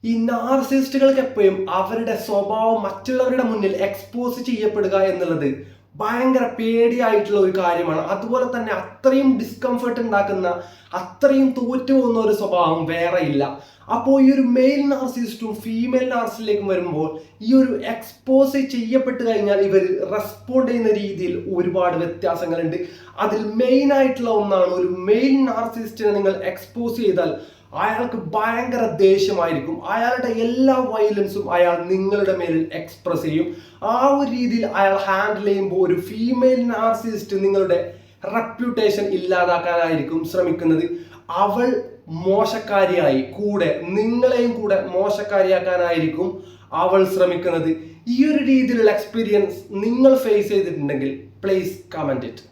ഈ നാർസിസ്റ്റുകൾക്ക് എപ്പോഴും അവരുടെ സ്വഭാവം മറ്റുള്ളവരുടെ മുന്നിൽ എക്സ്പോസ് ചെയ്യപ്പെടുക എന്നുള്ളത് ഭയങ്കര പേടിയായിട്ടുള്ള ഒരു കാര്യമാണ്. അതുപോലെ തന്നെ അത്രയും ഡിസ്കംഫർട്ട് ഉണ്ടാക്കുന്ന, അത്രയും തോറ്റു പോകുന്ന ഒരു സ്വഭാവം വേറെ ഇല്ല. അപ്പോൾ ഈ ഒരു മെയിൽ നാർസിസ്റ്റും ഫീമെയിൽ നാർസിസ്റ്റിലേക്കും വരുമ്പോൾ ഈ ഒരു എക്സ്പോസ് ചെയ്യപ്പെട്ട് കഴിഞ്ഞാൽ ഇവർ റെസ്പോണ്ട് ചെയ്യുന്ന രീതിയിൽ ഒരുപാട് വ്യത്യാസങ്ങളുണ്ട്. അതിൽ മെയിൻ ആയിട്ടുള്ള ഒന്നാണ്, ഒരു മെയിൽ നാർസിസ്റ്റിനെ നിങ്ങൾ എക്സ്പോസ് ചെയ്താൽ അയാൾക്ക് ഭയങ്കര ദേഷ്യമായിരിക്കും. അയാളുടെ എല്ലാ വയലൻസും അയാൾ നിങ്ങളുടെ മേലിൽ എക്സ്പ്രസ് ചെയ്യും. ആ ഒരു രീതിയിൽ അയാൾ ഹാൻഡിൽ ചെയ്യുമ്പോൾ ഒരു ഫീമെയിൽ നാർസിസിസ്റ്റ് നിങ്ങളുടെ റെപ്യൂട്ടേഷൻ ഇല്ലാതാക്കാനായിരിക്കും ശ്രമിക്കുന്നത്. അവൾ മോശക്കാരിയായി കൂടെ നിങ്ങളെയും കൂടെ മോശക്കാരിയാക്കാനായിരിക്കും അവൾ ശ്രമിക്കുന്നത്. ഈ ഒരു രീതിയിലുള്ള എക്സ്പീരിയൻസ് നിങ്ങൾ ഫേസ് ചെയ്തിട്ടുണ്ടെങ്കിൽ പ്ലീസ് കമന്റ് ഇറ്റ്.